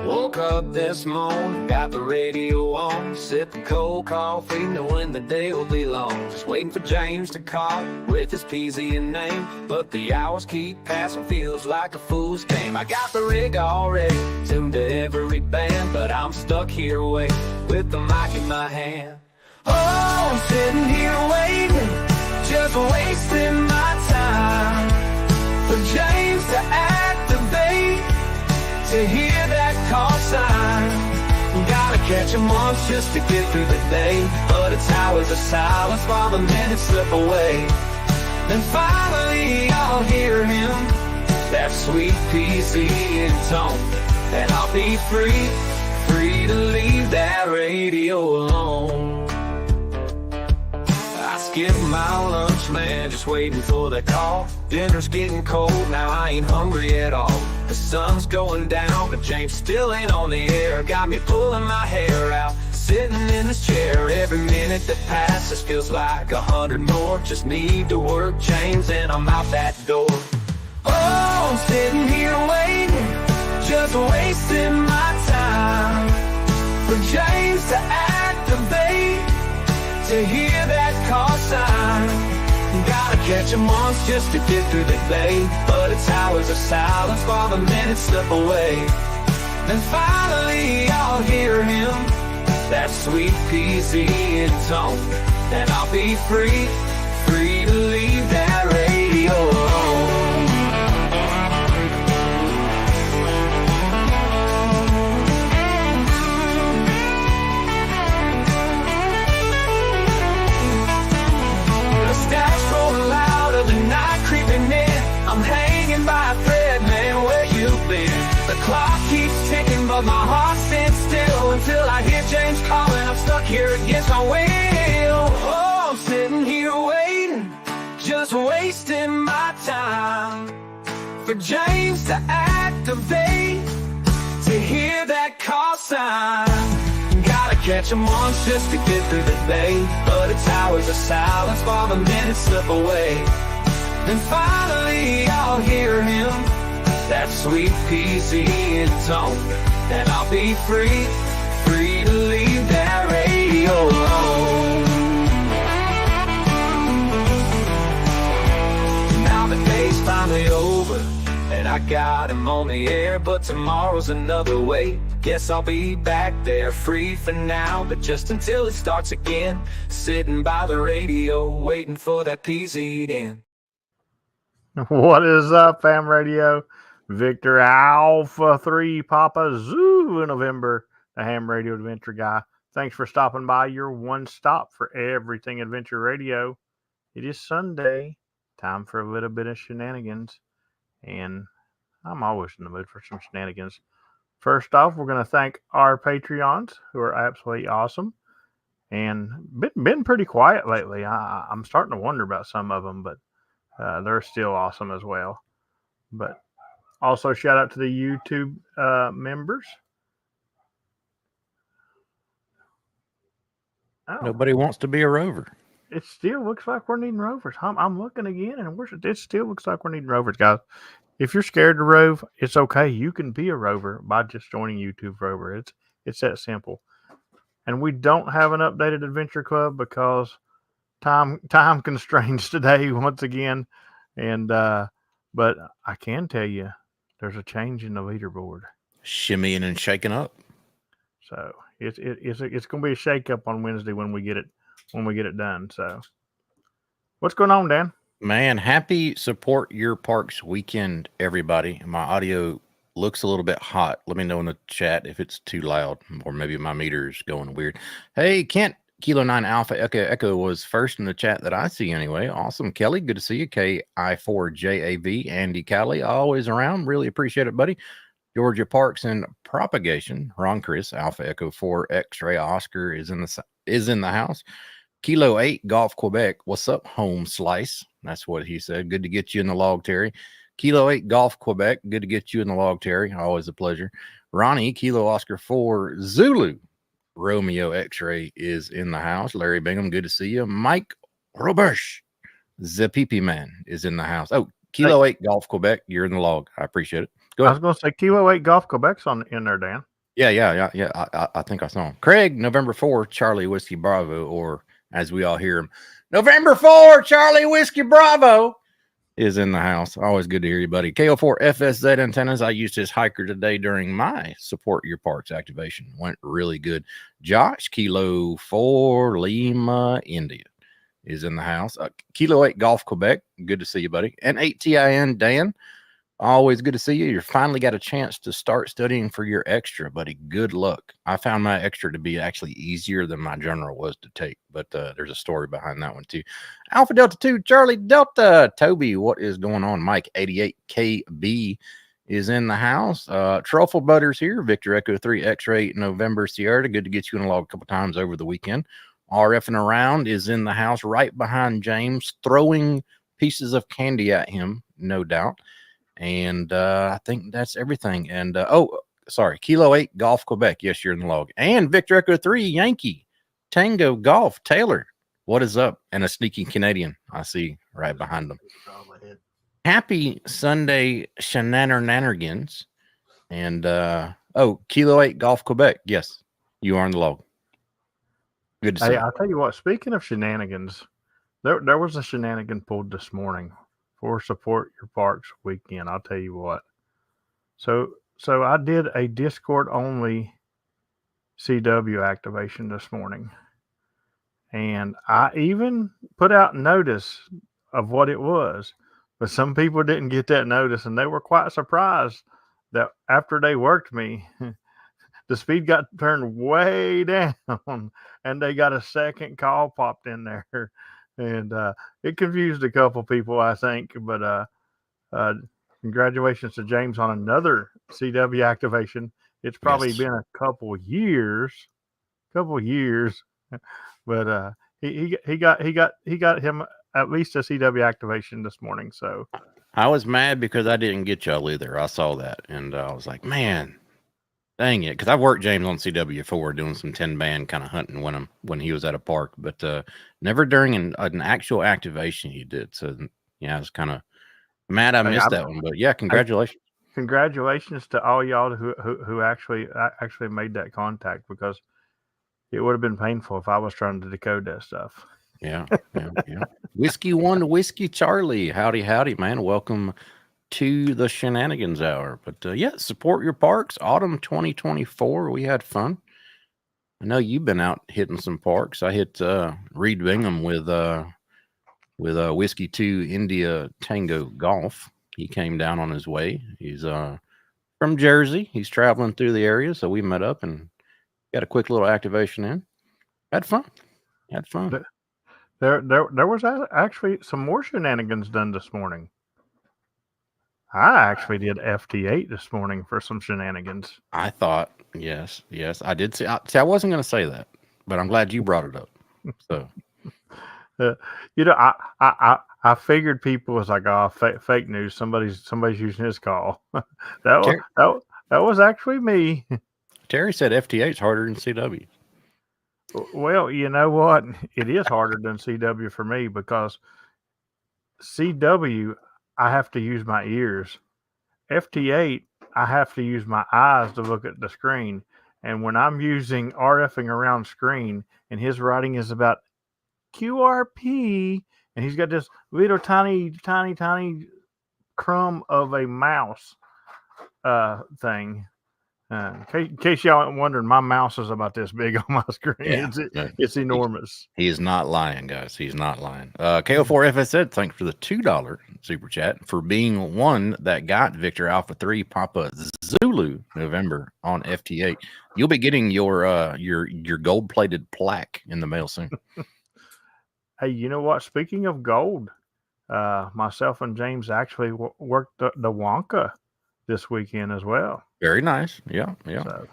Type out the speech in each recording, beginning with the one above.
Woke up this morning, got the radio on, sipping cold coffee, knowing the day will be long. Just waiting for James to call with his PZ name, but the hours keep passing, feels like a fool's game. I got the rig already, tuned to every band, but I'm stuck here waiting with the mic in my hand. Oh, I'm sitting here waiting, just wasting my time for James to activate, to hear that call sign. Gotta catch him once just to get through the day, but it's hours of silence while the minutes slip away. Then finally I'll hear him, that sweet PZ tone, and I'll be free to leave that radio alone. I skipped my lunch, man, just waiting for the call. Dinner's getting cold, now I ain't hungry at all. The sun's going down, but James still ain't on the air. Got me pulling my hair out, sitting in this chair. Every minute that passes feels like 100 more. Just need to work James and I'm out that door. Oh, I'm sitting here waiting, just wasting my time for James to activate, to hear that call sign. Gotta catch him once just to get through the day, but it's hours of silence while the minutes slip away. Then finally I'll hear him, that sweet PZ tone, and I'll be free to leave that radio alone. I'm hanging by a thread, man, where you been? The clock keeps ticking, but my heart stands still until I hear James calling. I'm stuck here against my will. Oh, I'm sitting here waiting, just wasting my time for James to activate, to hear that call sign. Gotta catch him once just to get through the day, but it's hours of silence while the minutes slip away. Then finally I'll hear him, that sweet PZ tone, and I'll be free to leave that radio alone. Now the day's finally over, and I got him on the air, but tomorrow's another way. Guess I'll be back there, free for now, but just until it starts again, sitting by the radio, waiting for that PZ in. What is up, fam radio? Victor Alpha 3 Papa Zoo November, the ham radio adventure guy. Thanks for stopping by, your one stop for everything adventure radio. It is Sunday, time for a little bit of shenanigans, and I'm always in the mood for some shenanigans. First off, we're going to thank our Patreons, who are absolutely awesome and been pretty quiet lately. I'm starting to wonder about some of them, but they're still awesome as well. But also shout out to the YouTube members. Oh, nobody wants to be a rover. It still looks like we're needing rovers. I'm looking again, and it still looks like we're needing rovers, guys. If you're scared to rove, it's okay. You can be a rover by just joining YouTube Rover. It's that simple. And we don't have an updated adventure club because time constraints today once again, and but I can tell you there's a change in the leaderboard, shimmying and shaking up. So it's going to be a shake up on Wednesday when we get it done. So what's going on, Dan? Man, happy Support Your Parks weekend, everybody. My audio looks a little bit hot. Let me know in the chat if it's too loud, or maybe my meter's going weird. Hey, Kent, Kilo 9 Alpha Echo was first in the chat that I see anyway. Awesome. Kelly, good to see you. KI4JAV, Andy Cowley, always around. Really appreciate it, buddy. Georgia Parks and Propagation, Ron Chris, Alpha Echo 4 X-Ray Oscar is in the house. Kilo 8 Golf Quebec, what's up, home slice? That's what he said. Good to get you in the log, Terry. Kilo 8 Golf Quebec, good to get you in the log, Terry. Always a pleasure. Ronnie, Kilo Oscar 4 Zulu Romeo X-Ray is in the house. Larry Bingham, good to see you. Mike Roberge, The PP Man is in the house. Oh, Kilo 8 Golf Quebec, you're in the log. I appreciate it. Go I ahead. was going to say Kilo 8 Golf Quebec's in there, Dan. Yeah. I think I saw him. Craig, November 4, Charlie Whiskey Bravo, or as we all hear him, November 4, Charlie Whiskey Bravo is in the house. Always good to hear you, buddy. KO4 FSZ antennas. I used his hiker today during my Support Your Parks activation. Went really good. Josh, Kilo 4 Lima, India is in the house. Kilo 8 Golf Quebec. Good to see you, buddy. And 8TIN Dan. Always good to see you. You finally got a chance to start studying for your extra, buddy. Good luck. I found my extra to be actually easier than my general was to take, but there's a story behind that one too. Alpha Delta 2, Charlie Delta, Toby, what is going on? Mike 88KB is in the house. Truffle Butters here. Victor Echo 3 X-Ray November Sierra. Good to get you in a log a couple times over the weekend. RFing around is in the house right behind James, throwing pieces of candy at him, no doubt. And I think that's everything. And Kilo 8 Golf Quebec. Yes, you're in the log. And Victor Echo 3 Yankee Tango Golf Taylor. What is up? And a sneaky Canadian I see right behind them. Happy Sunday Shenanigans. And Kilo 8 Golf Quebec. Yes, you are in the log. Good to see you. I'll tell you what, speaking of shenanigans, there was a shenanigan pulled this morning for Support Your Parks weekend. I'll tell you what. So I did a Discord only CW activation this morning, and I even put out notice of what it was, but some people didn't get that notice, and they were quite surprised that after they worked me, the speed got turned way down, and they got a second call popped in there. And it confused a couple people, I think. But congratulations to James on another CW activation. It's probably been a couple years, but he got him at least a CW activation this morning. So I was mad because I didn't get y'all either. I saw that, and I was like, man, dang it, because I worked James on CW4 doing some 10-band kind of hunting when he was at a park, but never during an actual activation he did. So yeah, I was kind of mad I missed that one. But yeah, congratulations. Congratulations to all y'all who actually made that contact, because it would have been painful if I was trying to decode that stuff. Yeah. Whiskey 1 Whiskey Charlie. Howdy, man. Welcome to the Shenanigans Hour. But yeah, Support Your Parks, autumn 2024. We had fun. I know you've been out hitting some parks. I hit Reed Bingham with Whiskey 2 India Tango Golf. He came down on his way. He's from Jersey. He's traveling through the area, so we met up and got a quick little activation in. Had fun. There was actually some more shenanigans done this morning. I actually did FT8 this morning for some shenanigans. I thought, yes, I did see. I wasn't going to say that, but I'm glad you brought it up. So, I figured people was like, oh, fake news. Somebody's using his call. that was actually me. Terry said FT8 is harder than CW. Well, you know what? It is harder than CW for me, because CW, I have to use my ears. FT8, I have to use my eyes to look at the screen. And when I'm using RFing around screen and his writing is about QRP, and he's got this little tiny crumb of a mouse thing. In case y'all aren't wondering, my mouse is about this big on my screen. Yeah, it's enormous. He is not lying, guys. He's not lying. KO4FS said, thanks for the $2 super chat for being one that got Victor Alpha 3 Papa Zulu November on FT8. You'll be getting your gold-plated plaque in the mail soon. Hey, you know what? Speaking of gold, myself and James actually worked the Wonka this weekend as well. Very nice. Yeah. So,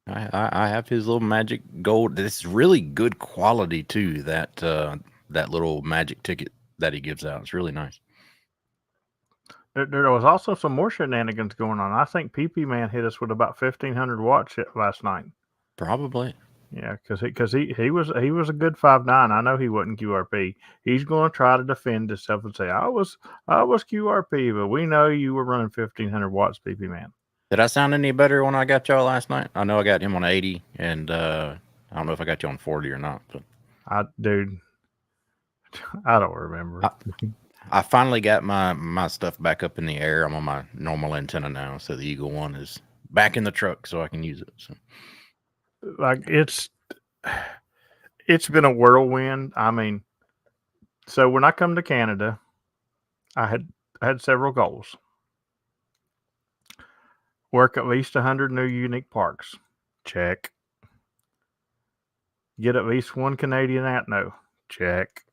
I have his little magic gold. It's really good quality too. That little magic ticket that he gives out. It's really nice. There was also some more shenanigans going on. I think PP Man hit us with about 1,500 watts last night. Probably. Yeah, because he was a good 5'9". I know he wasn't QRP. He's going to try to defend himself and say I was QRP, but we know you were running 1500 watts, PP man. Did I sound any better when I got y'all last night? I know I got him on 80, and I don't know if I got you on 40 or not. But Dude, I don't remember. I finally got my stuff back up in the air. I'm on my normal antenna now, so the Eagle One is back in the truck, so I can use it. So. Like it's been a whirlwind. I mean, so when I come to Canada, I had several goals. Work at least 100 new unique parks. Check. Get at least one Canadian Atno. Check.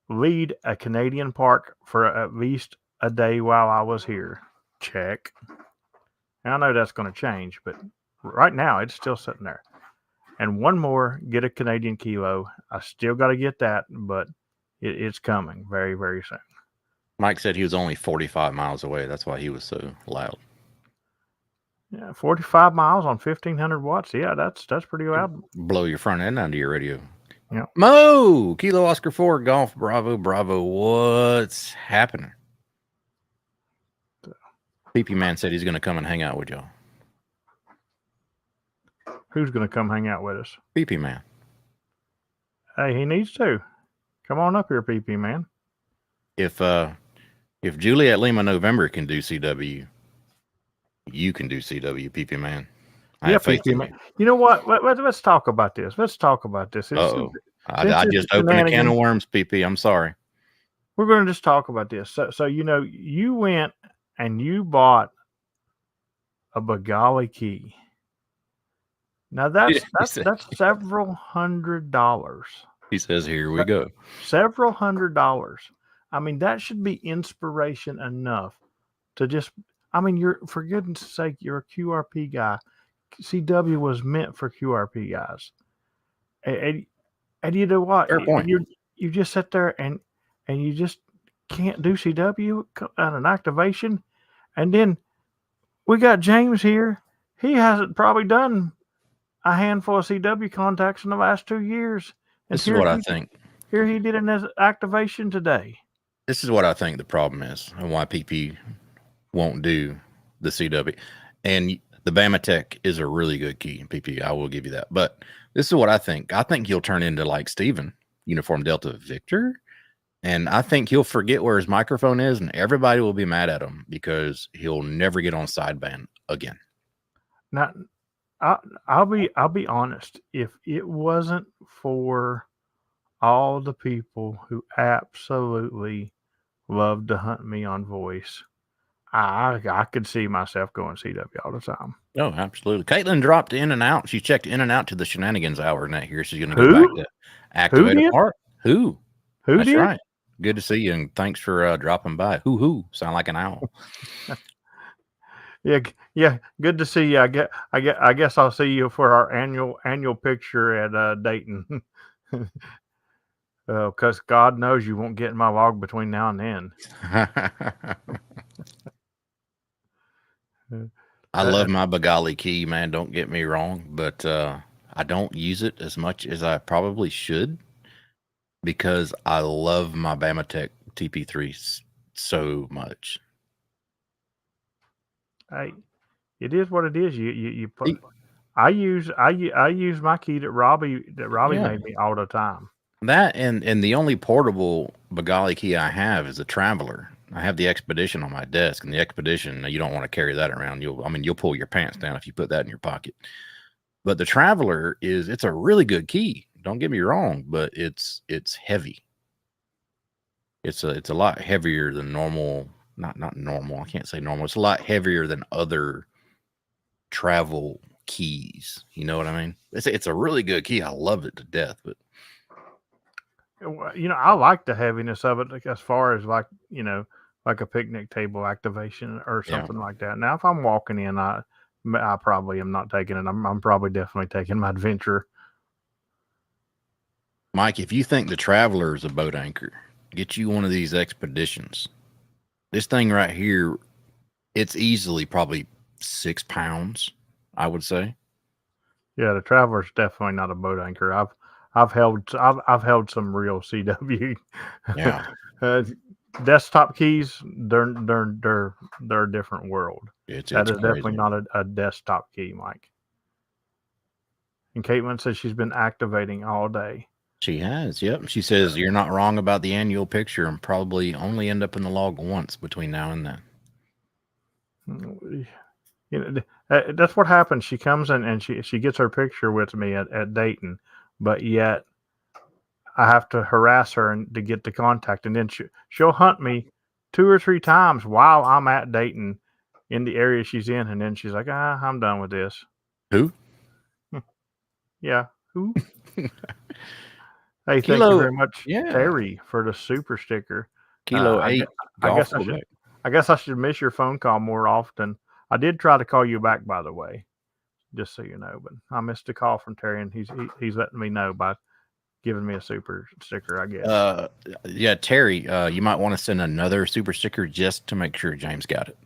Lead a Canadian park for at least a day while I was here. Check. And I know that's going to change, but right now it's still sitting there. And one more, get a Canadian kilo. I still got to get that, but it's coming very, very soon. Mike said he was only 45 miles away. That's why he was so loud. Yeah, 45 miles on 1500 watts. Yeah, that's pretty loud. Blow your front end under your radio. Yeah. Mo, Kilo Oscar 4, Golf, Bravo, Bravo. What's happening? PP Man said he's going to come and hang out with y'all. Who's going to come hang out with us? PP Man. Hey, he needs to. Come on up here, PP Man. If Juliet Lima November can do CW, you can do CW, PP Man. Yeah, PP Man. You know what? Let's talk about this. I just opened a can of worms, PP. I'm sorry. We're going to just talk about this. So you went and you bought a Bengali key. Now that's several $100s. He says, "Here we go." Several $100s. I mean, that should be inspiration enough to just. I mean, you're, for goodness sake, you're a QRP guy. CW was meant for QRP guys. And you know what? Fair point. You just sit there and you just can't do CW on an activation. And then we got James here. He hasn't probably done a handful of CW contacts in the last 2 years. This is what I think. Here he did an activation today. This is what I think the problem is and why PP won't do the CW. And the Bama Tech is a really good key, PP. I will give you that. But this is what I think. I think he'll turn into like Steven, Uniform Delta Victor. And I think he'll forget where his microphone is, and everybody will be mad at him because he'll never get on sideband again. Now, I'll be honest. If it wasn't for all the people who absolutely love to hunt me on voice, I could see myself going CW all the time. Oh, absolutely. Caitlin dropped in and out. She checked in and out to the Shenanigans hour net here. She's going to go back to activate a part. Who That's did? Right. Good to see you, and thanks for dropping by. Who? Sound like an owl. Yeah. Good to see you. I guess I'll see you for our annual picture at Dayton. Because God knows you won't get in my log between now and then. I love my Bengali key, man. Don't get me wrong, but I don't use it as much as I probably should because I love my Bama Tech TP3 so much. Hey, it is what it is. You put. I use my key that Robbie made me all the time. That and the only portable Bengali key I have is a Traveler. I have the Expedition on my desk, and the Expedition, you don't want to carry that around. You'll pull your pants down if you put that in your pocket. But the Traveler it's a really good key. Don't get me wrong, but it's heavy. It's a lot heavier than normal. Not normal. I can't say normal. It's a lot heavier than other travel keys. You know what I mean? It's a really good key. I love it to death, but. I like the heaviness of it as far as like a picnic table activation or something like that. Now, if I'm walking in, I probably am not taking it. I'm probably definitely taking my Adventure. Mike, if you think the Traveler is a boat anchor, get you one of these Expeditions. This thing right here, it's easily probably 6 pounds, I would say. Yeah, the Traveler's definitely not a boat anchor. I've held some real CW Yeah, uh, desktop keys. They're a different world. That it's is definitely crazy. not a desktop key, Mike. And Caitlin says she's been activating all day. She has. Yep. She says you're not wrong about the annual picture and probably only end up in the log once between now and then. You know, that's what happens. She comes in and she gets her picture with me at Dayton, but yet I have to harass her and to get the contact, and then she'll hunt me 2 or 3 times while I'm at Dayton in the area she's in, and then she's like, I'm done with this. Who? Yeah, who? Hey, thank you Kilo. very much, Yeah. Terry, for the super sticker. Kilo 8 I golf guess I should. Quebec. I guess I should miss your phone call more often. I did try to call you back, by the way, just so you know, but I missed a call from Terry, and he's letting me know by giving me a super sticker, I guess. Yeah, Terry, you might want to send another super sticker just to make sure James got it.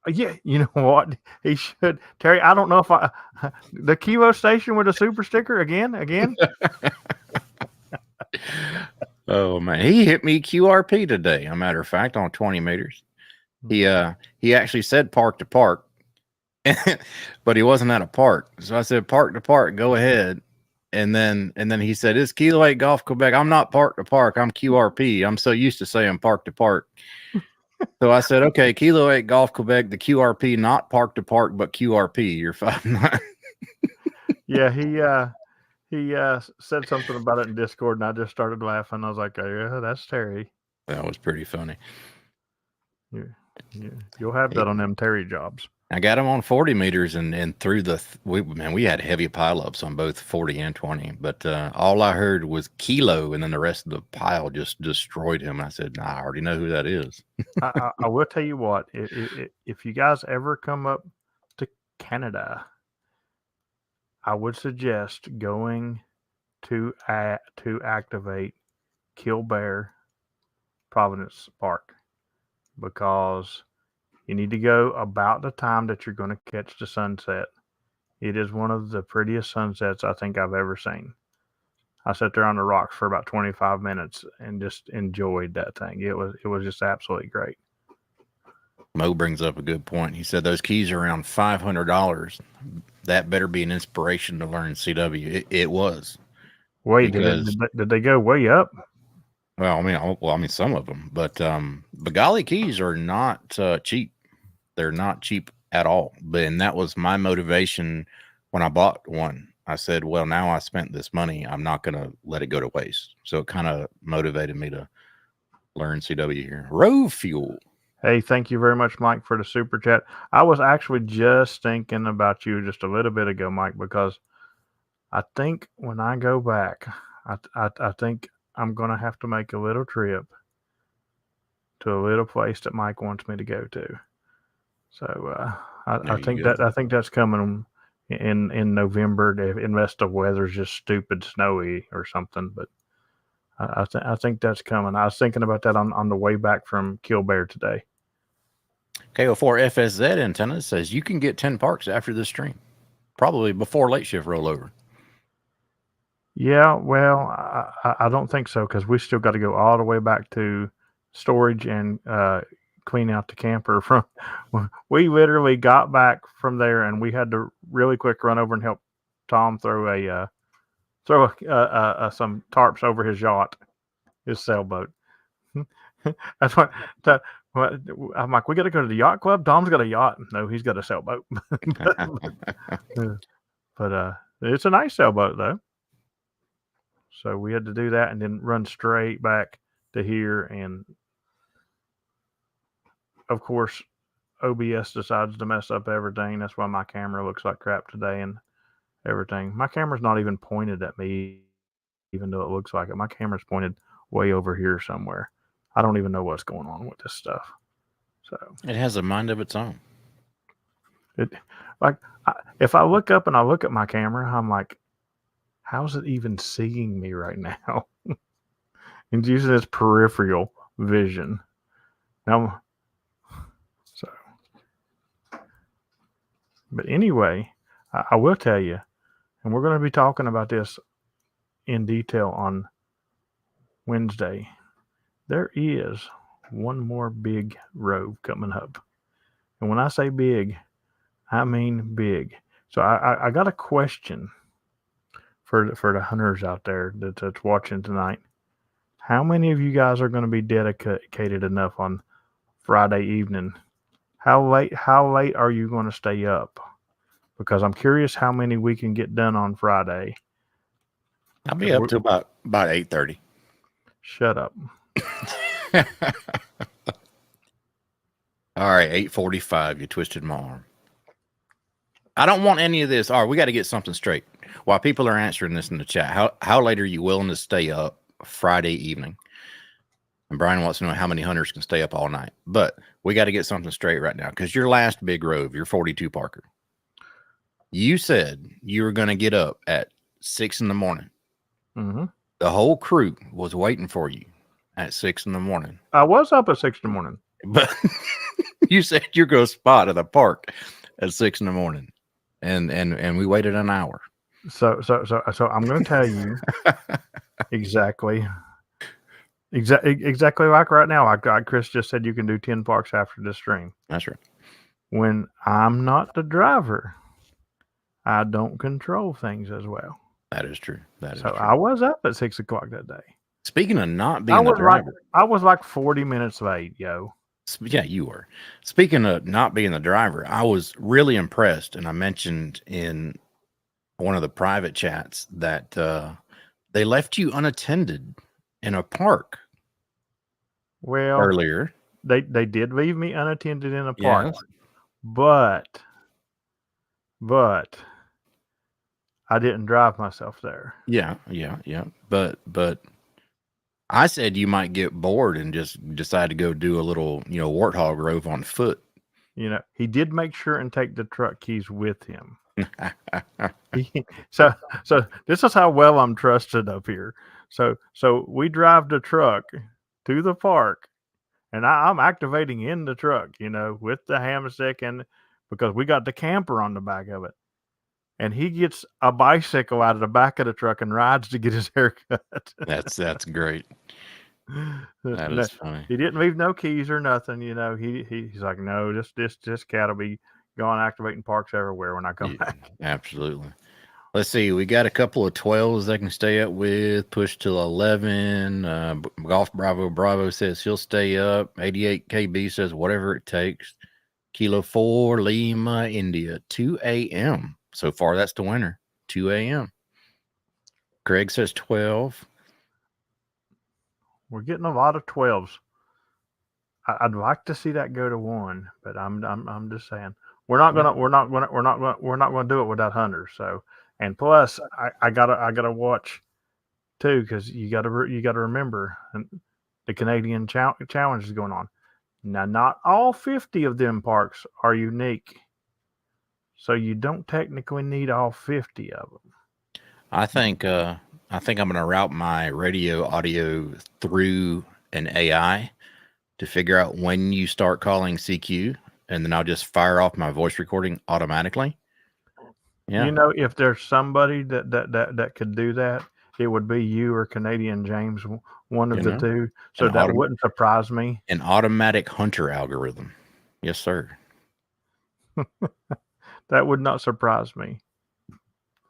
Yeah, you know what? He should. Terry, I don't know if the Kilo station with a super sticker again. Oh man, he hit me QRP today. A matter of fact, on 20 meters. He actually said park to park, but he wasn't at a park. So I said park to park, go ahead. And then he said, "It's Kilo 8 Golf Quebec. I'm not park to park. I'm QRP. I'm so used to saying park to park." So I said, "Okay, Kilo 8 Golf Quebec, the QRP, not park to park, but QRP. You're 5'9". Yeah, he said something about it in Discord, and I just started laughing. I was like, "Yeah, that's Terry. That was pretty funny. You'll have that on them Terry jobs." I got him on 40 meters and through we had heavy pileups on both 40 and 20, but all I heard was Kilo, and then the rest of the pile just destroyed him. I said, "Nah, I already know who that is." I will tell you what, if you guys ever come up to Canada, I would suggest going to activate Kill Bear Providence Park, because you need to go about the time that you're going to catch the sunset. It is one of the prettiest sunsets I think I've ever seen. I sat there on the rocks for about 25 minutes and just enjoyed that thing. It was just absolutely great. Mo brings up a good point. He said those keys are around $500. That better be an inspiration to learn CW. It was. Wait, Because, did they go way up? well, I mean, some of them, but Bengali keys are not cheap. They're not cheap at all. And that was my motivation when I bought one. I said, well, now I spent this money. I'm not going to let it go to waste. So it kind of motivated me to learn CW here. Road fuel. Hey, thank you very much, Mike, for the super chat. I was actually just thinking about you just a little bit ago, Mike, because I think when I go back, I think I'm going to have to make a little trip to a little place that Mike wants me to go to. So I think that's coming in November, unless the weather's just stupid snowy or something. But I think that's coming. I was thinking about that on the way back from Kill Bear today. KO4 FSZ antenna says you can get 10 parks after this stream, probably before late shift rollover. Yeah, well, I don't think so, because we still got to go all the way back to storage and clean out the camper. We literally got back from there, and we had to really quick run over and help Tom throw some tarps over his yacht, his sailboat. That's what. I'm like, we got to go to the yacht club. Tom's got a yacht. No, he's got a sailboat. but it's a nice sailboat though. So we had to do that and then run straight back to here. And of course, OBS decides to mess up everything. That's why my camera looks like crap today and everything. My camera's not even pointed at me, even though it looks like it. My camera's pointed way over here somewhere. I don't even know what's going on with this stuff. So it has a mind of its own. If I look up and I look at my camera, I'm like, how's it even seeing me right now? It's using its peripheral vision. Now, but anyway, I will tell you, and we're going to be talking about this in detail on Wednesday. There is one more big rove coming up. And when I say big, I mean big. So I got a question for the hunters out there that's watching tonight. How many of you guys are going to be dedicated enough on Friday evening? How late are you going to stay up? Because I'm curious how many we can get done on Friday. I'll be up to about 8:30. Shut up. All right, 8:45. You twisted my arm. I don't want any of this. All right, we got to get something straight. While people are answering this in the chat, how late are you willing to stay up Friday evening? And Brian wants to know how many hunters can stay up all night. But we got to get something straight right now, because your last big rove, your 42 Parker, you said you were going to get up at 6 in the morning. Mm-hmm. The whole crew was waiting for you at 6 in the morning. I was up at 6 in the morning. But you said you're going to spot at the park at 6 in the morning. And we waited an hour. So I'm going to tell you exactly like right now. Chris just said you can do 10 parks after the stream. That's right. When I'm not the driver, I don't control things as well. That is true. That is so true. I was up at 6 o'clock that day. Speaking of not being the driver, I was like 40 minutes late, yo. Yeah, you were. Speaking of not being the driver, I was really impressed, and I mentioned in one of the private chats that they left you unattended in a park. Well, earlier they did leave me unattended in a park, yes. but I didn't drive myself there. Yeah. But I said you might get bored and just decide to go do a little, warthog rove on foot. He did make sure and take the truck keys with him. So this is how well I'm trusted up here. So we drive the truck to the park, and I'm activating in the truck, with the hammock, and because we got the camper on the back of it. And he gets a bicycle out of the back of the truck and rides to get his hair cut. That's great. That is funny. He didn't leave no keys or nothing. He's like, no, this cat will be going activating parks everywhere when I come back. Absolutely. Let's see. We got a couple of 12s they can stay up with. Push till 11. Golf Bravo says he'll stay up. 88 KB says whatever it takes. Kilo 4 Lima India 2 a.m. So far, that's the winner. 2 a.m. Greg says 12. We're getting a lot of 12s. I'd like to see that go to 1, but I'm just saying we're not gonna do it without hunters. So, and plus I gotta watch too, because you gotta remember the Canadian challenge is going on now. Not all 50 of them parks are unique. So you don't technically need all 50 of them. I think I'm going to route my radio audio through an AI to figure out when you start calling CQ, and then I'll just fire off my voice recording automatically. Yeah. If there's somebody that could do that, it would be you or Canadian James, one of the two. So that wouldn't surprise me. An automatic hunter algorithm. Yes, sir. That would not surprise me.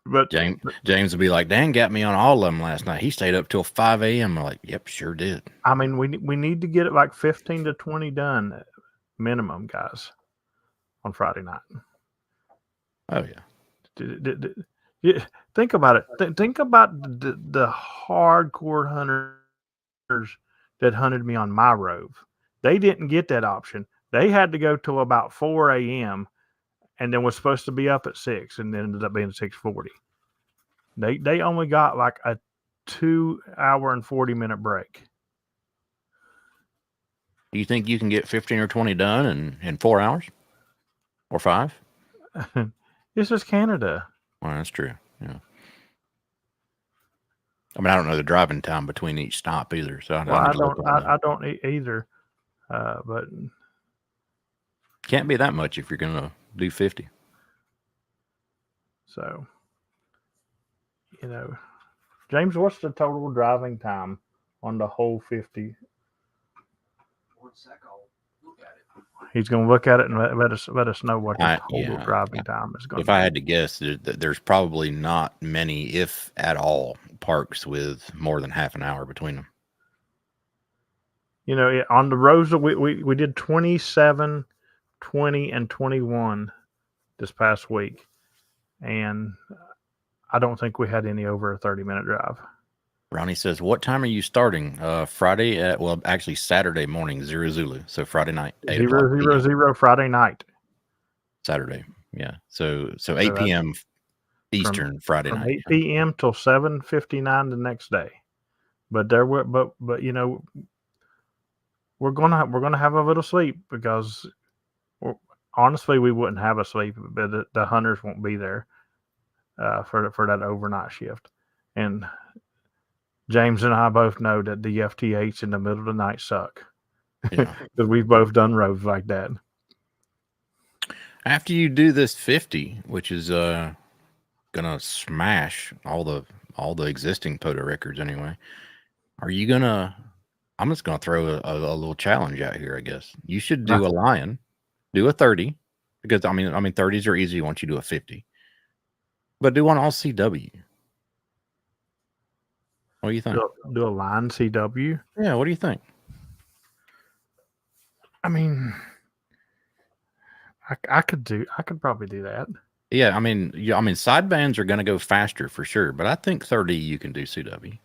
But James would be like, Dan got me on all of them last night. He stayed up till 5 a.m. I'm like, yep, sure did. I mean, we need to get it like 15 to 20 done minimum, guys, on Friday night. Oh, yeah. Think about it. Think about the hardcore hunters that hunted me on my rove. They didn't get that option. They had to go till about 4 a.m., and then was supposed to be up at 6, and then ended up being 6:40. They only got like a 2 hour and 40-minute break. Do you think you can get 15 or 20 done in 4 hours or 5? This is Canada. Well, that's true. Yeah. I mean, I don't know the driving time between each stop either. So I don't either. But can't be that much if you're going to do 50. So James, what's the total driving time on the whole 50? 1 sec, I'll look at it. He's going to look at it and let us know what the total Yeah. driving time is going to If be. I had to guess, there's probably not many, if at all, parks with more than half an hour between them. On the roads, we did 27, 20, and 21 this past week. And I don't think we had any over a 30-minute drive. Ronnie says, what time are you starting? Friday actually Saturday morning, 0 Zulu. So Friday night, 8 o'clock. 0:00 Friday night. Saturday. Yeah. So 8 p.m. Eastern Friday from night. 8 p.m. till 7:59 the next day. But we're gonna have a little sleep because honestly we wouldn't have a sleep, but the hunters won't be there for that overnight shift. And James and I both know that the FT8s in the middle of the night suck because we've both done roads like that. After you do this 50, which is gonna smash all the existing POTA records anyway, are you gonna? I'm just gonna throw a little challenge out here. I guess you should do a lion, do a 30, because I mean 30s are easy once you do a 50, but do one all CW. What do you think? Do a line CW? Yeah, what do you think? I mean, I could probably do that. Yeah, I mean, side bands are going to go faster for sure, but I think 30 you can do CW.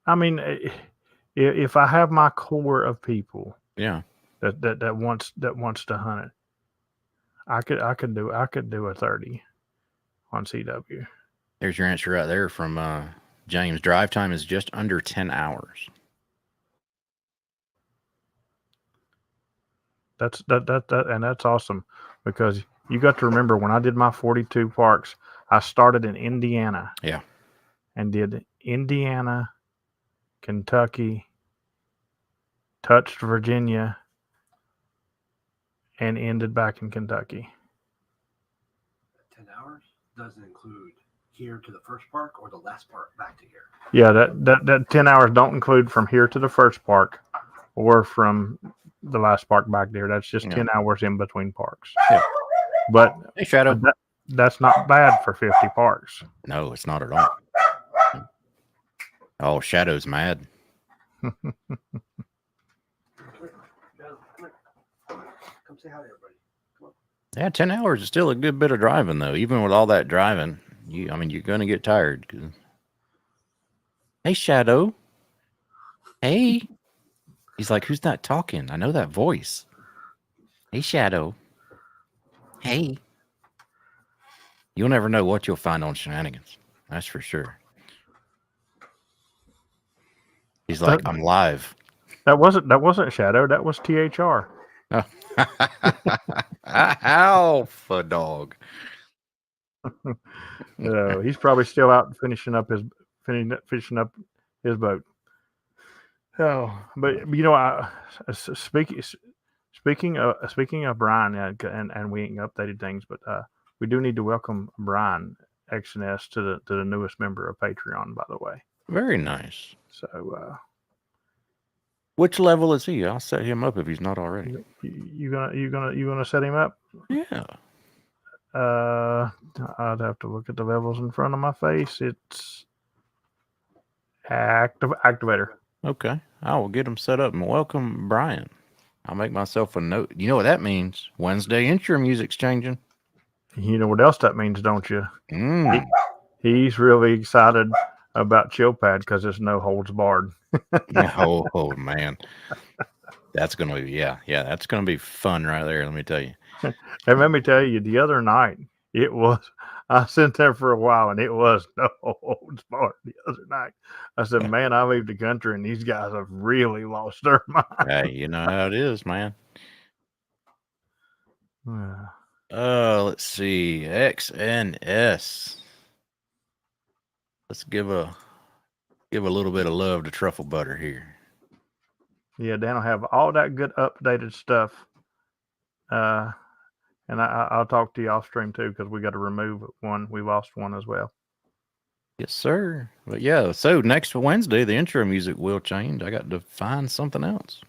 I mean, if I have my core of people, yeah, that wants to hunt it, I could do a 30 on CW. There's your answer right there from James. Drive time is just under 10 hours. That's awesome, because you got to remember when I did my 42 parks, I started in Indiana. Yeah. And did Indiana, Kentucky, touched Virginia, and ended back in Kentucky. 10 hours doesn't include here to the first park or the last park back to here. Yeah, that 10 hours don't include from here to the first park or from the last park back there. That's just 10 hours in between parks. Yeah. But hey, Shadow, that's not bad for 50 parks. No, it's not at all. Oh, Shadow's mad. Come say hi to everybody. Come on. Yeah, 10 hours is still a good bit of driving, though. Even with all that driving, you're going to get tired. Hey, Shadow. Hey. He's like, who's not talking? I know that voice. Hey, Shadow. Hey. You'll never know what you'll find on Shenanigans. That's for sure. He's like, I'm live. That wasn't Shadow. That was THR. Oh. Alpha dog. He's probably still out finishing up his boat. Oh, but speaking of Brian, and we ain't updated things, but we do need to welcome Brian XNS to the newest member of Patreon, by the way. Very nice. So, which level is he? I'll set him up if he's not already. You gonna set him up? Yeah. I'd have to look at the levels in front of my face. It's activator. Okay, I will get him set up and welcome Brian. I'll make myself a note. You know what that means? Wednesday intro music's changing. You know what else that means, don't you? He's really excited about Chill Pad because it's no holds barred. oh man, that's gonna be that's gonna be fun right there. Let me tell you. And let me tell you, the other night I sat there for a while and it was no holds barred the other night. I said, man, I leave the country and these guys have really lost their mind. Hey, you know how it is, man. Let's see. XNS. Let's give a little bit of love to Truffle Butter here. Yeah, Dan will have all that good updated stuff. And I'll talk to you off stream too, because we got to remove one. We lost one as well. Yes, sir. But yeah, so next Wednesday, the intro music will change. I got to find something else.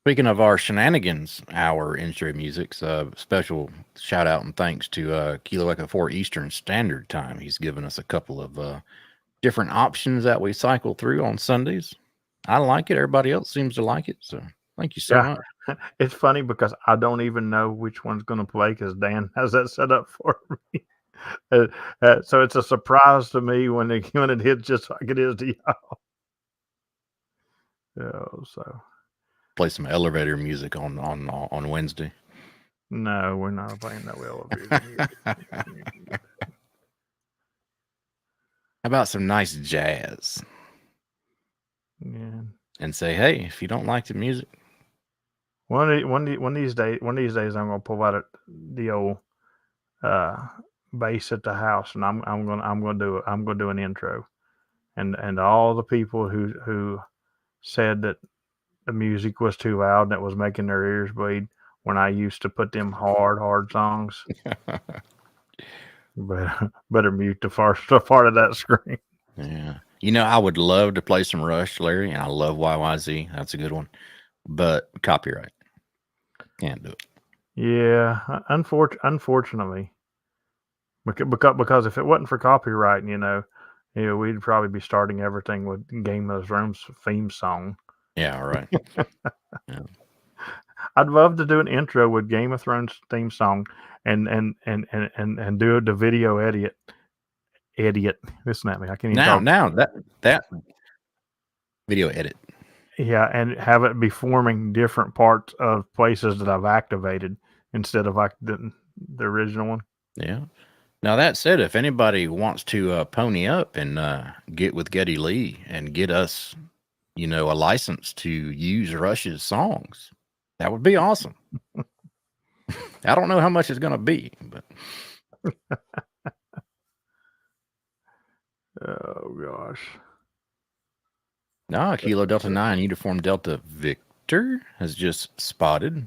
Speaking of our Shenanigans hour intro music, special shout out and thanks to Kilo Echo 4 Eastern Standard Time. He's given us a couple of different options that we cycle through on Sundays. I like it. Everybody else seems to like it. So thank you so much. It's funny because I don't even know which one's going to play because Dan has that set up for me. So it's a surprise to me when it hits just like it is to y'all. So Play some elevator music on Wednesday. no, we're not playing no elevator music. How about some nice jazz? Yeah. And say, hey, if you don't like the music, One of these days, I'm gonna pull out the old bass at the house, and I'm gonna do an intro, and all the people who said that the music was too loud and it was making their ears bleed when I used to put them hard songs. But better mute the first part of that screen. Yeah. I would love to play some Rush, Larry, and I love YYZ. That's a good one. But copyright. Can't do it. Yeah, unfortunately. Because if it wasn't for copyright, we'd probably be starting everything with Game of Thrones theme song. Yeah, right. Yeah. I'd love to do an intro with Game of Thrones theme song and do the video edit. Listen at me. I can't even talk. Now that video edit. Yeah, and have it be forming different parts of places that I've activated instead of like the original one. Yeah. Now that said, if anybody wants to pony up and get with Geddy Lee and get us, a license to use Rush's songs, that would be awesome. I don't know how much it's going to be, but. Oh gosh. Kilo Delta 9 Uniform Delta Victor has just spotted,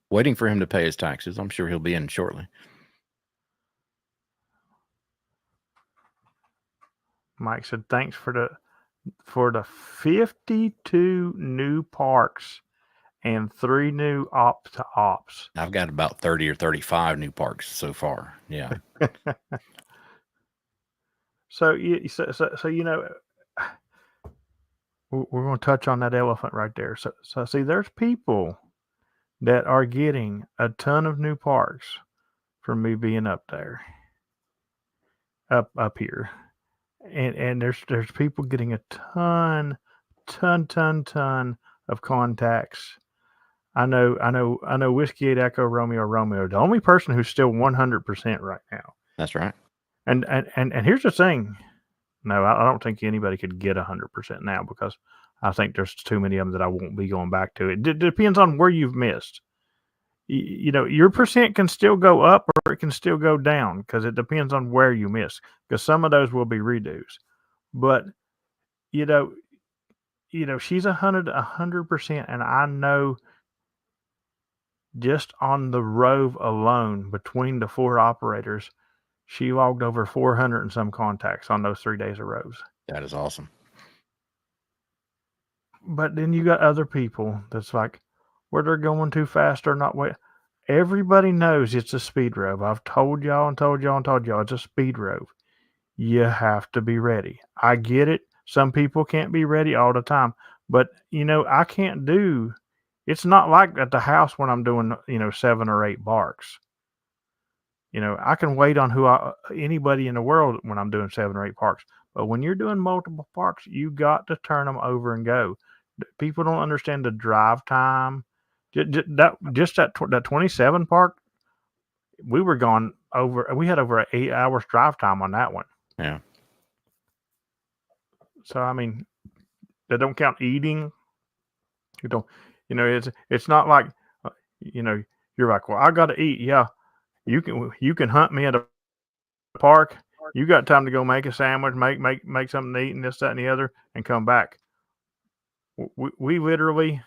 waiting for him to pay his taxes. I'm sure he'll be in shortly. Mike said, "Thanks for the 52 new parks and 3 new ops." I've got about 30 or 35 new parks so far. Yeah. So we're going to touch on that elephant right there. So see, there's people that are getting a ton of new parks from me being up there, up here, and there's people getting a ton of contacts. I know Whiskey 8 Echo Romeo. The only person who's still 100% right now. That's right. And here's the thing. No, I don't think anybody could get 100% now because I think there's too many of them that I won't be going back to. It depends on where you've missed. Your percent can still go up or it can still go down because it depends on where you miss. Because some of those will be redos, but she's 100%, and I know just on the Rove alone between the 4 operators, she logged over 400 and some contacts on those 3 days of Roves. That is awesome. But then you got other people that's like, where they're going too fast or not. Everybody knows it's a speed Rove. I've told y'all, it's a speed Rove. You have to be ready. I get it. Some people can't be ready all the time. But, I can't do... It's not like at the house when I'm doing, 7 or 8 barks. I can wait on anybody in the world when I'm doing 7 or 8 parks. But when you're doing multiple parks, you got to turn them over and go. People don't understand the drive time. That 27 park, we were gone over. We had over 8 hours drive time on that one. Yeah. So I mean, they don't count eating. You don't. It's not like you're like, well, I got to eat. Yeah. You can hunt me at a park. You got time to go make a sandwich, make something to eat, and this, that, and the other, and come back. We literally,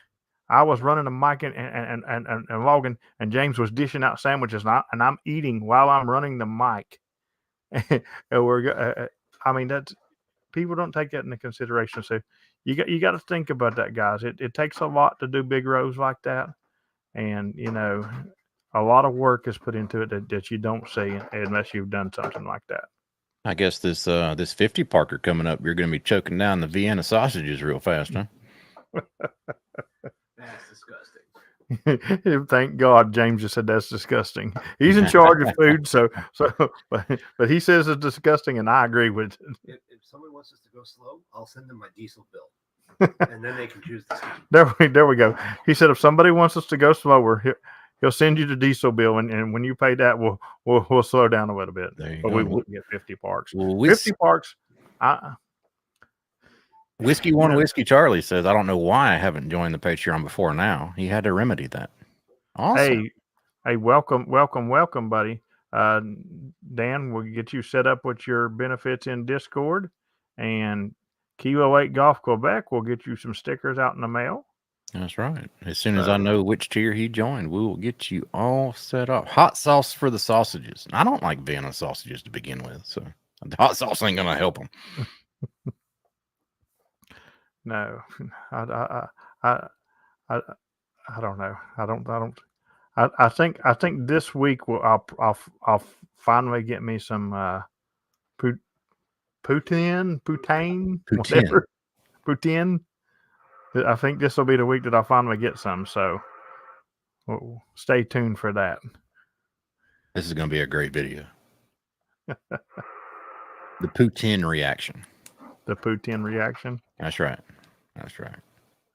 I was running a mic and logging, and James was dishing out sandwiches, and I'm eating while I'm running the mic. and I mean, that's people don't take that into consideration. So you got to think about that, guys. It takes a lot to do big rows like that, and a lot of work is put into it that you don't see unless you've done something like that. I guess this 50 parker coming up, you're going to be choking down the Vienna sausages real fast, huh? That's disgusting. Thank God James just said that's disgusting. He's in charge of food, but he says it's disgusting, and I agree with it. If someone wants us to go slow, I'll send them my diesel bill, and then they can choose the speed. There we go. He said if somebody wants us to go slower, he'll send you the diesel bill, and when you pay that, we'll slow down a little bit. But we wouldn't get 50 parks. Well, 50 parks. Whiskey One Whiskey Charlie says, I don't know why I haven't joined the Patreon before now. He had to remedy that. Awesome. Hey, welcome, buddy. Dan, we'll get you set up with your benefits in Discord, and Kilo 8 Golf Quebec will get you some stickers out in the mail. That's right. As soon as I know which tier he joined, we will get you all set up. Hot sauce for the sausages. I don't like Vienna sausages to begin with, so the hot sauce ain't gonna help them. No, I don't know. I think this week I'll finally get me some poutine, whatever. Poutine. I think this will be the week that I'll finally get some. So stay tuned for that. This is going to be a great video. The poutine reaction. The poutine reaction. That's right. That's right.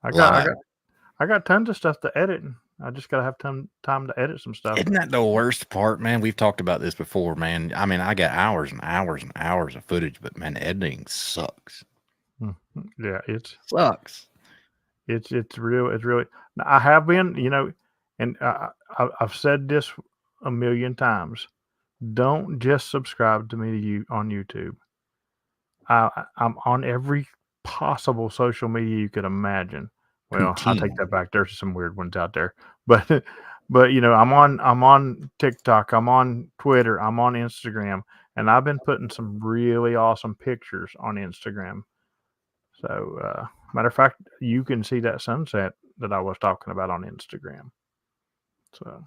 I got tons of stuff to edit. I just got to have time to edit some stuff. Isn't that the worst part, man? We've talked about this before, man. I mean, I got hours and hours and hours of footage, but man, editing sucks. Yeah, it sucks. It's really. I have been, and I've said this a million times. Don't just subscribe to me on YouTube. I'm on every possible social media you could imagine. Well, I take that back. There's some weird ones out there, but I'm on TikTok, I'm on Twitter, I'm on Instagram, and I've been putting some really awesome pictures on Instagram. So, matter of fact, you can see that sunset that I was talking about on Instagram. So,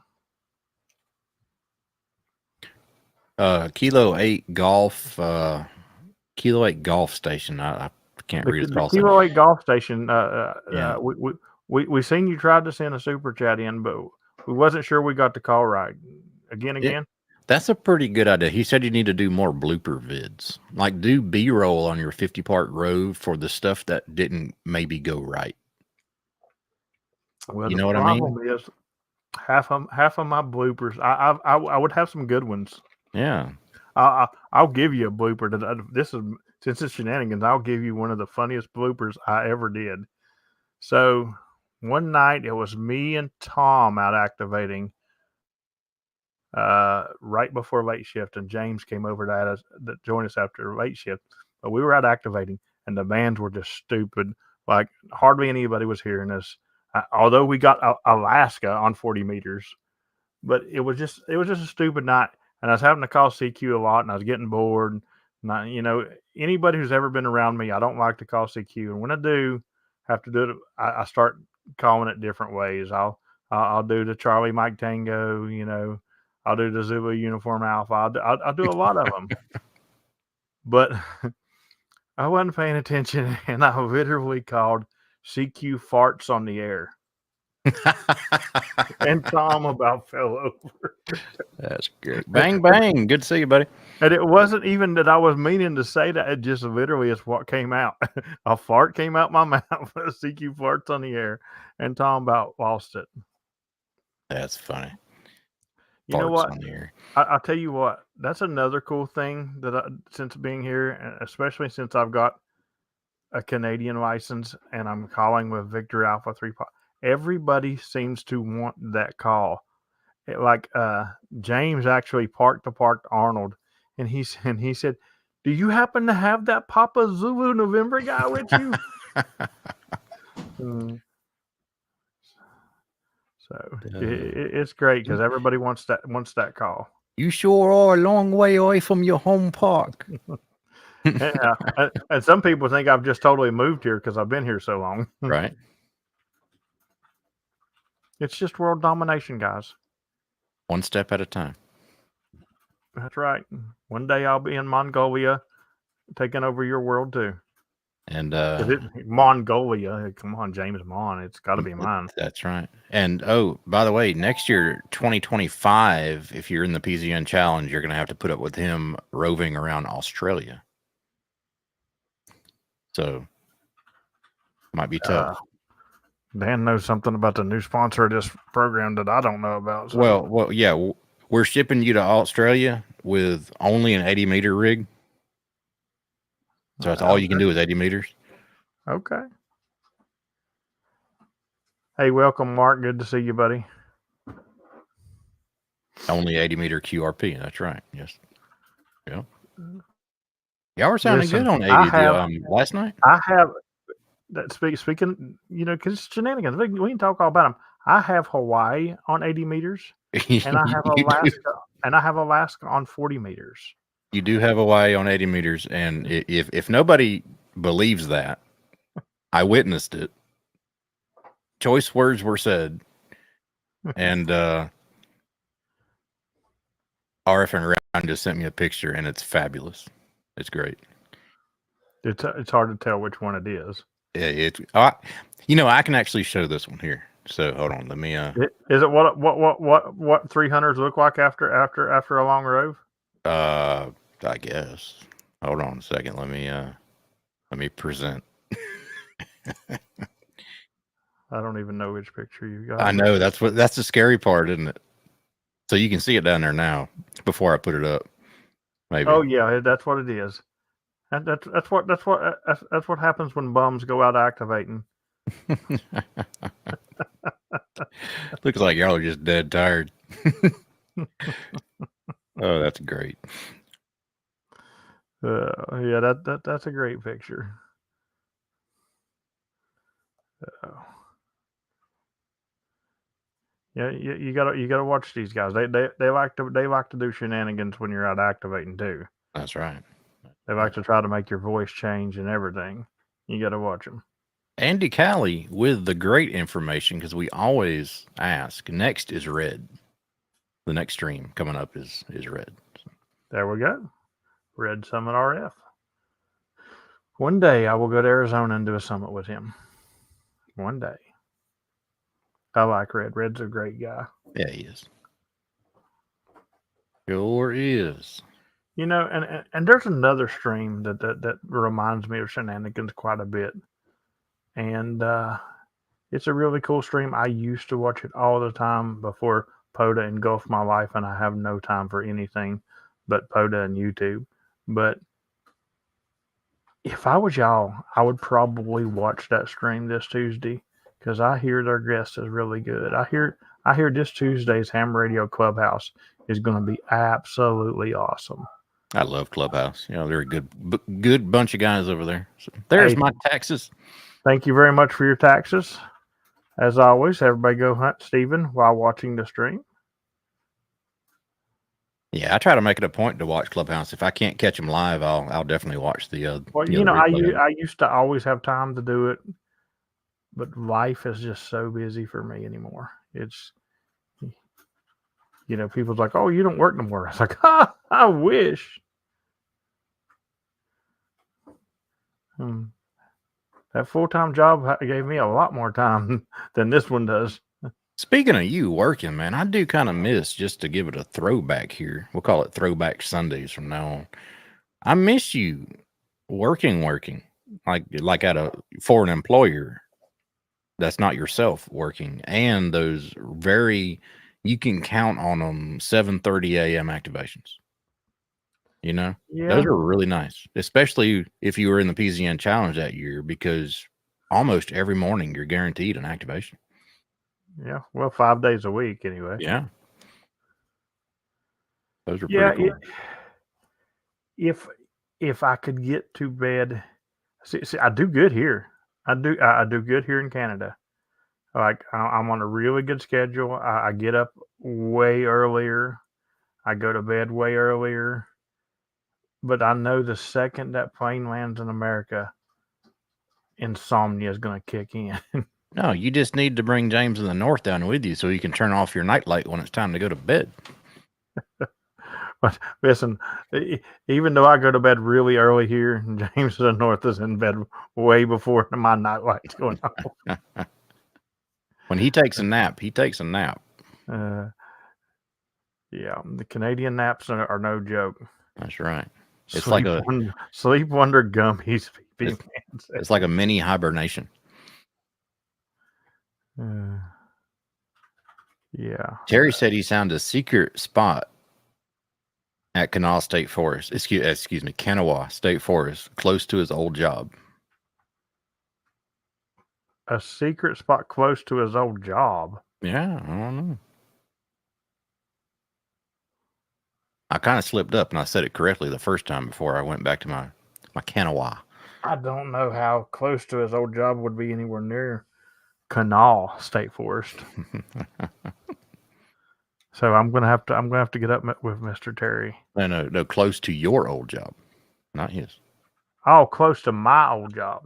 Kilo 8 Golf Station. I can't read the Kilo 8 Golf Station. We seen you tried to send a super chat in, but we wasn't sure we got the call right. Again. That's a pretty good idea. He said you need to do more blooper vids, like do B-roll on your 50 part road for the stuff that didn't maybe go right. Well, you know what I mean? The problem is half of my bloopers. I would have some good ones. Yeah. I'll give you a blooper. Since it's Shenanigans, I'll give you one of the funniest bloopers I ever did. So one night it was me and Tom out activating right before late shift, and James came over to join us after late shift. But we were out activating, and the bands were just stupid. Like hardly anybody was hearing us. Although we got Alaska on 40 meters, but it was just a stupid night. And I was having to call CQ a lot, and I was getting bored. And anybody who's ever been around me, I don't like to call CQ. And when I do have to do it, I start calling it different ways. I'll do the Charlie Mike Tango, I'll do the Zulu Uniform Alpha. I'll do a lot of them. But I wasn't paying attention, and I literally called CQ farts on the air. And Tom about fell over. That's great. Bang, bang. Good to see you, buddy. And it wasn't even that I was meaning to say that. It just literally is what came out. A fart came out my mouth. CQ farts on the air. And Tom about lost it. That's funny. You know what? I'll tell you what. That's another cool thing that since being here, and especially since I've got a Canadian license and I'm calling with Victor Alpha 3. Everybody seems to want that call. James actually parked Arnold, and he said, "Do you happen to have that Papa Zulu November guy with you?" So it's great because everybody wants that call. You sure are a long way away from your home park. Yeah, and some people think I've just totally moved here because I've been here so long. Right. It's just world domination, guys. One step at a time. That's right. One day I'll be in Mongolia, taking over your world too. And Mongolia, come on, James Mon, it's got to be mine. That's right. And oh, by the way, next year, 2025, if you're in the PZN Challenge, you're going to have to put up with him roving around Australia. So, might be tough. Dan knows something about the new sponsor of this program that I don't know about. So. Well, yeah, we're shipping you to Australia with only an 80-meter rig. So that's all you can do is 80 meters. Okay. Hey, welcome, Mark. Good to see you, buddy. Only 80-meter QRP. That's right. Yes. Yeah. Y'all were sounding good on 80 last night. I have that speaking, because Shenanigans. We can talk all about them. I have Hawaii on 80 meters, and I have Alaska, and I have Alaska on 40 meters. You do have Hawaii on 80 meters, and if nobody believes that, I witnessed it. Choice words were said, and RF and Round just sent me a picture, and it's fabulous. It's great. It's hard to tell which one it is. Yeah, I can actually show this one here. So hold on, let me. Is it what 300s look like after a long rove? I guess. Hold on a second. Let me present. I don't even know which picture you got. I know that's the scary part, isn't it? So you can see it down there now before I put it up. Maybe. Oh yeah, that's what it is. And that's what happens when bums go out activating. Looks like y'all are just dead tired. Oh, that's great. Yeah, that's a great picture. Yeah, you gotta watch these guys. They like to do shenanigans when you're out activating too. That's right. They like to try to make your voice change and everything. You gotta watch them. Andy Callie with the great information, because we always ask. Next is Red. The next stream coming up is Red. So. There we go. Red Summit RF. One day I will go to Arizona and do a summit with him. One day. I like Red. Red's a great guy. Yeah, he is. Sure is. And there's another stream that reminds me of Shenanigans quite a bit. And it's a really cool stream. I used to watch it all the time before POTA engulfed my life, and I have no time for anything but POTA and YouTube. But if I was y'all, I would probably watch that stream this Tuesday, because I hear their guest is really good. I hear this Tuesday's Ham Radio Clubhouse is going to be absolutely awesome. I love Clubhouse. They're a good bunch of guys over there. So there's my taxes. Thank you very much for your taxes. As always, everybody go hunt Steven while watching the stream. Yeah, I try to make it a point to watch Clubhouse. If I can't catch them live, I'll definitely watch the. Well, I used to always have time to do it, but life is just so busy for me anymore. It's, people's like, "Oh, you don't work no more." I was like, I wish. That full-time job gave me a lot more time than this one does. Speaking of you working, man, I do kind of miss, just to give it a throwback here. We'll call it Throwback Sundays from now on. I miss you working, like for an employer that's not yourself working, and those you can count on them 7:30 a.m. activations. Yeah. Those are really nice, especially if you were in the PZN Challenge that year, because almost every morning you're guaranteed an activation. Yeah, well, 5 days a week anyway. Yeah. Those are pretty cool. If I could get to bed, see, I do good here. I do good here in Canada. Like, I'm on a really good schedule. I get up way earlier. I go to bed way earlier. But I know the second that plane lands in America, insomnia is going to kick in. No, you just need to bring James in the North down with you so you can turn off your nightlight when it's time to go to bed. But listen, even though I go to bed really early here, James in the North is in bed way before my nightlight's going on. When he takes a nap, he takes a nap. Yeah, the Canadian naps are no joke. That's right. It's Sleep like a sleep wonder gummies. it's like a mini hibernation. Yeah. Terry said he found a secret spot at Kanawha State Forest. Excuse me, Kanawha State Forest, close to his old job. A secret spot close to his old job. Yeah, I don't know. I kind of slipped up and I said it correctly the first time before I went back to my Kanawha. I don't know how close to his old job would be anywhere near Kanawha State Forest. So I'm gonna have to get up with Mr. Terry. No, close to your old job, not his. Oh, close to my old job.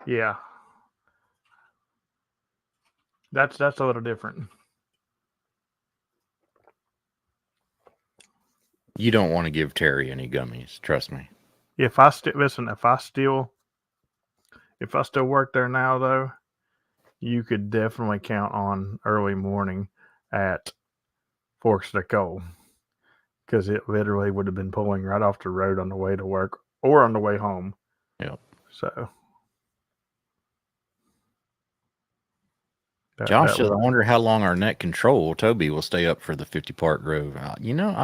Yeah. That's a little different. You don't want to give Terry any gummies, trust me. If I still work there now though, you could definitely count on early morning at Forks to Coal, because it literally would have been pulling right off the road on the way to work or on the way home. Yep. So Josh says, I wonder how long our net control, Toby, will stay up for the 50 Park Grove. I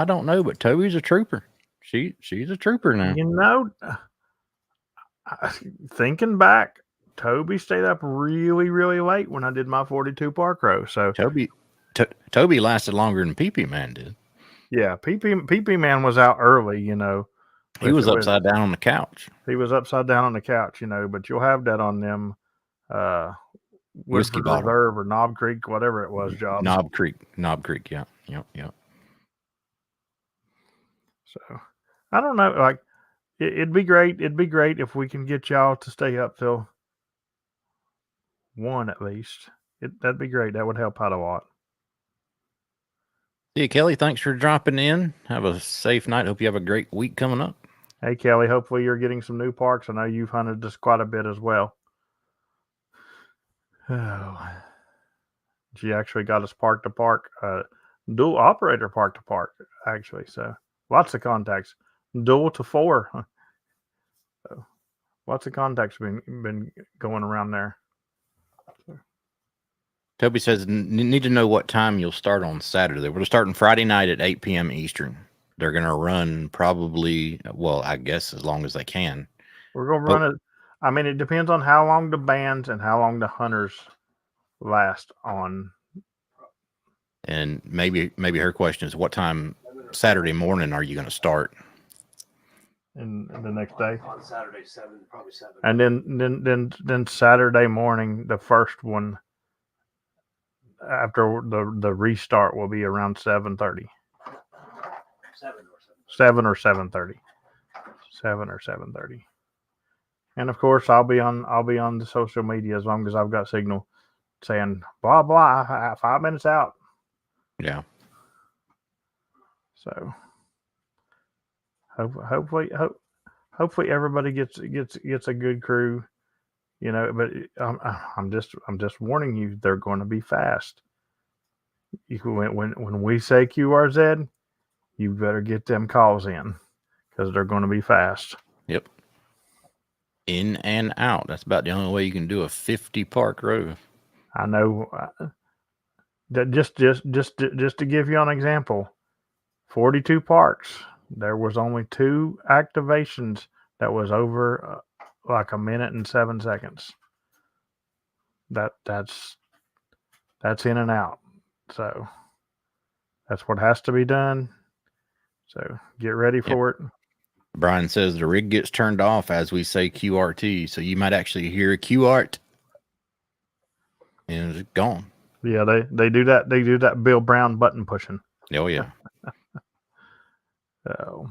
don't know, but Toby's a trooper. She's a trooper now. Thinking back, Toby stayed up really, really late when I did my 42 Park Row. So Toby lasted longer than PP Man did. Yeah, PP Man was out early, He was upside down on the couch. He was upside down on the couch, but you'll have that on them Whiskey Woodford bottle Reserve or Knob Creek, whatever it was, jobs. Knob Creek, yeah. Yep. So I don't know, like it'd be great if we can get y'all to stay up till 1 at least. That'd be great. That would help out a lot. Yeah, Kelly, thanks for dropping in. Have a safe night. Hope you have a great week coming up. Hey, Kelly, hopefully you're getting some new parks. I know you've hunted this quite a bit as well. Oh, she actually got us park to park, dual operator park to park, actually. So lots of contacts, dual to 4. So lots of contacts been going around there. Toby says, need to know what time you'll start on Saturday. We're starting Friday night at 8 p.m. Eastern. They're going to run probably, I guess as long as they can. We're going to run it. I mean, it depends on how long the bands and how long the hunters last on. And maybe her question is, what time Saturday morning are you going to start? In the next day? On Saturday, probably 7. And then Saturday morning, the first one, after the restart, will be around 7:30. 7 or 7:30. 7 or 7:30. And of course, I'll be on the social media as long as I've got signal, saying blah blah 5 minutes out. Yeah. So hopefully everybody gets a good crew, But I'm just warning you, they're going to be fast. When we say QRZ, you better get them calls in because they're going to be fast. Yep. In and out. That's about the only way you can do a 50 Park Row. I know. That just to give you an example, 42 parks. There was only 2 activations that was over like 1 minute and 7 seconds. That's in and out. So that's what has to be done. So get ready for it. Brian says the rig gets turned off as we say QRT, so you might actually hear QRT and it's gone. Yeah, they do that. They do that Bill Brown button pushing. Oh yeah. So,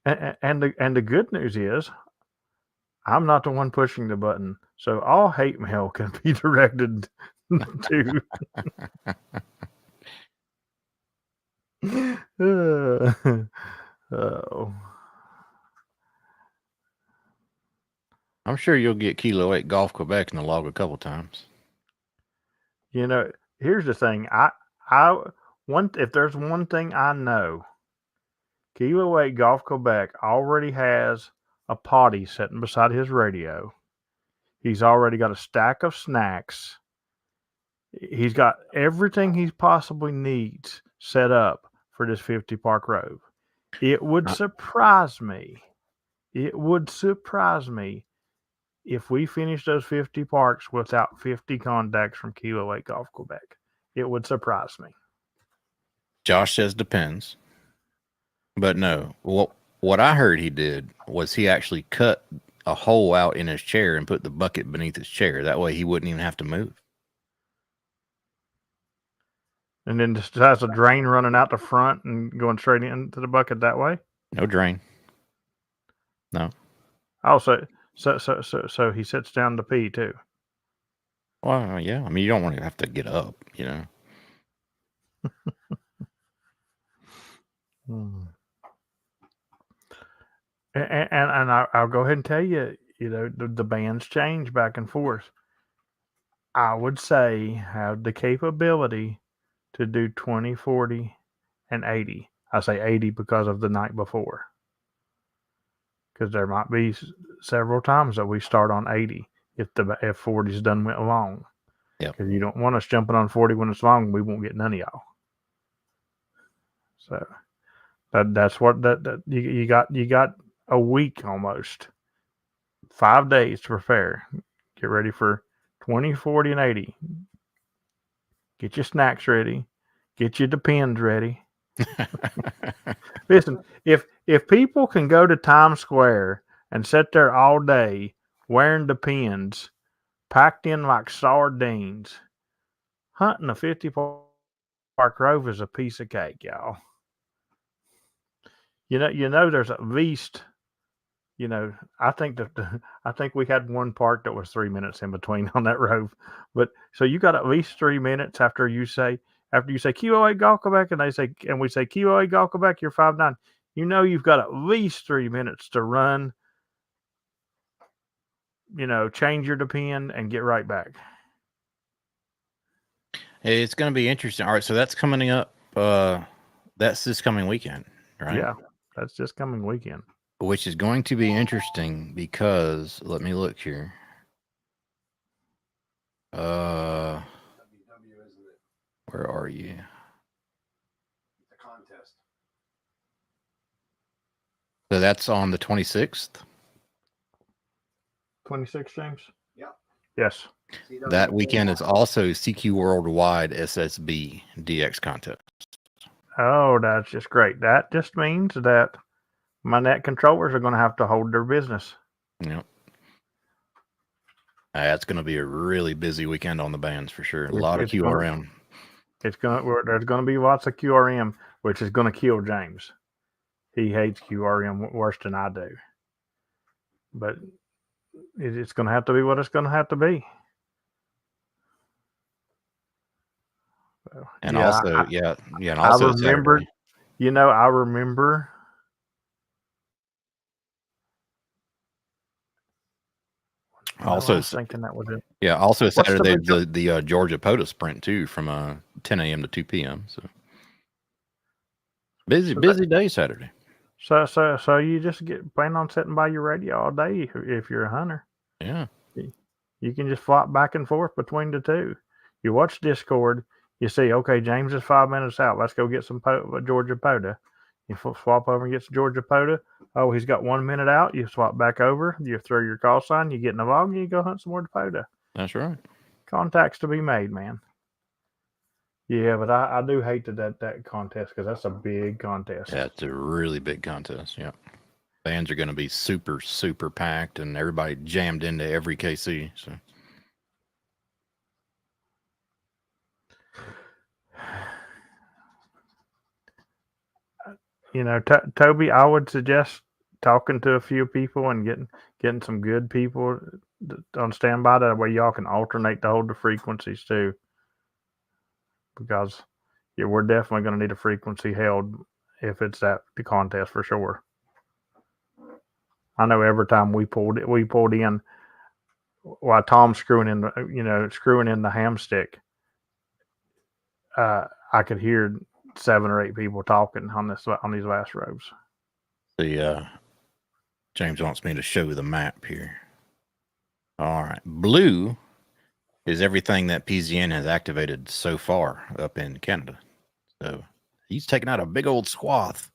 and the good news is, I'm not the one pushing the button, so all hate mail can be directed to. Oh, I'm sure you'll get Kilo 8 Golf Quebec in the log a couple times. you know, here's the thing. If there's one thing I know, Kilo 8 Golf Quebec already has a potty sitting beside his radio. He's already got a stack of snacks. He's got everything he possibly needs set up for this 50 Park Rove. It would surprise me. It would surprise me if we finish those 50 parks without 50 contacts from Kilo 8 Golf Quebec. It would surprise me. Josh says depends. But no, what I heard he did was he actually cut a hole out in his chair and put the bucket beneath his chair. That way he wouldn't even have to move. And then just has a drain running out the front and going straight into the bucket that way. No drain. No. Oh, so he sits down to pee too. Well, yeah. I mean, you don't want to have to get up, you know. And I'll go ahead and tell you, the bands change back and forth. I would say have the capability to do 20, 40, and 80. I say 80 because of the night before. Because there might be several times that we start on 80 if 40's done went long. Yeah. Because you don't want us jumping on 40 when it's long. We won't get none of y'all. So that's what that you got a week almost. 5 days to prepare. Get ready for 20, 40, and 80. Get your snacks ready. Get your Depends ready. Listen, if people can go to Times Square and sit there all day wearing Depends, packed in like sardines, hunting a 50 Park Rove is a piece of cake, y'all. You know, there's at least, I think we had one park that was 3 minutes in between on that Rove, but so you got at least 3 minutes after you say Kilo 8 Golf Quebec, and we say Kilo 8 Golf Quebec, you're 5'9". You've got at least 3 minutes to run, change your Depend and get right back. It's going to be interesting. All right, so that's coming up. That's this coming weekend, right? Yeah, that's this coming weekend. Which is going to be interesting because let me look here. Where are you? The contest. So that's on the 26th. 26, James? Yeah. Yes. That weekend is also CQ Worldwide SSB DX contest. Oh, that's just great. That just means that my net controllers are going to have to hold their business. Yep. That's going to be a really busy weekend on the bands for sure. A lot of QRM. There's going to be lots of QRM, which is going to kill James. He hates QRM worse than I do. But it's going to have to be what it's going to have to be. And yeah, also, and I also remember, Saturday. I remember. Also, I was thinking that was it. Yeah, also Saturday the Georgia POTA sprint too from 10 a.m. to 2 p.m. So busy day Saturday. So you just plan on sitting by your radio all day if you're a hunter. Yeah, you can just flop back and forth between the two. You watch Discord. You see, okay, James is 5 minutes out. Let's go get some Georgia POTA. You swap over and get some Georgia POTA. Oh, he's got 1 minute out. You swap back over. You throw your call sign. You get in the log and you go hunt some more POTA. That's right. Contacts to be made, man. Yeah, but I do hate that contest because that's a big contest. Yeah, it's a really big contest. Yeah. Bands are going to be super, super packed and everybody jammed into every KC. So You know, Toby, I would suggest talking to a few people and getting some good people on standby. That way, y'all can alternate to hold the frequencies too. Because yeah, we're definitely going to need a frequency held if it's at the contest for sure. I know every time we pulled in while Tom's screwing in the ham stick. I could hear 7 or 8 people talking on these last rows. James wants me to show the map here. All right, blue is everything that PZN has activated so far up in Canada. So he's taking out a big old swath.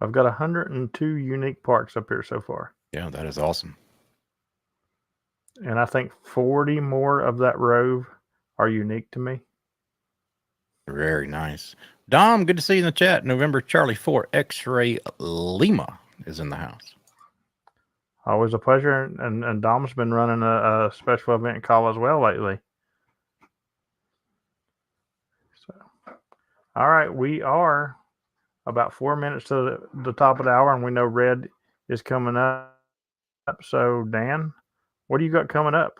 I've got 102 unique parks up here so far. Yeah, that is awesome. And I think 40 more of that rove are unique to me. Very nice. Dom, good to see you in the chat. November Charlie 4 X-Ray Lima is in the house. Always a pleasure. And Dom's been running a special event call as well lately. So, all right, we are about 4 minutes to the top of the hour, and we know Red is coming up. So, Dan, what do you got coming up?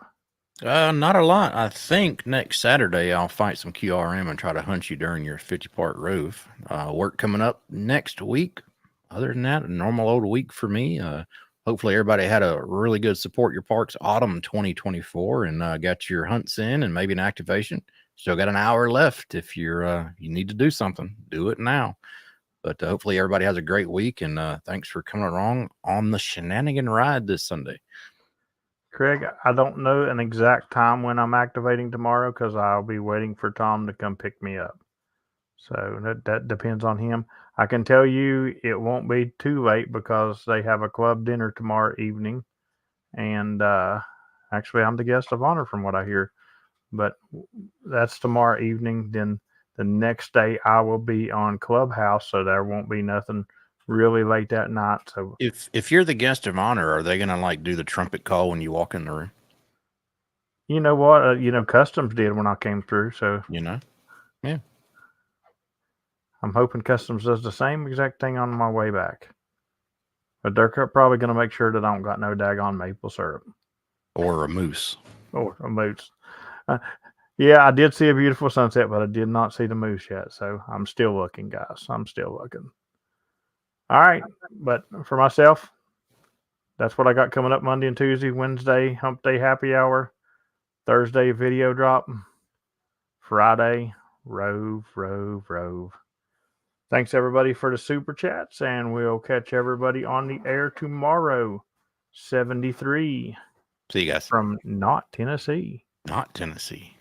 Not a lot. I think next Saturday I'll fight some QRM and try to hunt you during your 50-part rove. Work coming up next week. Other than that, a normal old week for me. Hopefully everybody had a really good Support Your Parks Autumn 2024 and got your hunts in and maybe an activation. Still got an hour left. If you're you need to do something, do it now. But hopefully everybody has a great week, and thanks for coming along on the Shenanigan ride this Sunday. Craig, I don't know an exact time when I'm activating tomorrow because I'll be waiting for Tom to come pick me up. So that depends on him. I can tell you it won't be too late because they have a club dinner tomorrow evening. And actually, I'm the guest of honor from what I hear. But that's tomorrow evening. Then the next day I will be on Clubhouse, so there won't be nothing really late that night. So if you're the guest of honor, are they gonna like do the trumpet call when you walk in the room? You know what? Customs did when I came through. So yeah. I'm hoping Customs does the same exact thing on my way back. But they're probably going to make sure that I don't got no daggone maple syrup. Or a moose. Or a moose. Yeah, I did see a beautiful sunset, but I did not see the moose yet. So I'm still looking, guys. I'm still looking. All right. But for myself, that's what I got coming up Monday and Tuesday. Wednesday, hump day happy hour. Thursday, video drop. Friday, rove. Thanks, everybody, for the super chats, and we'll catch everybody on the air tomorrow. 73. See you guys. From Not Tennessee. Not Tennessee.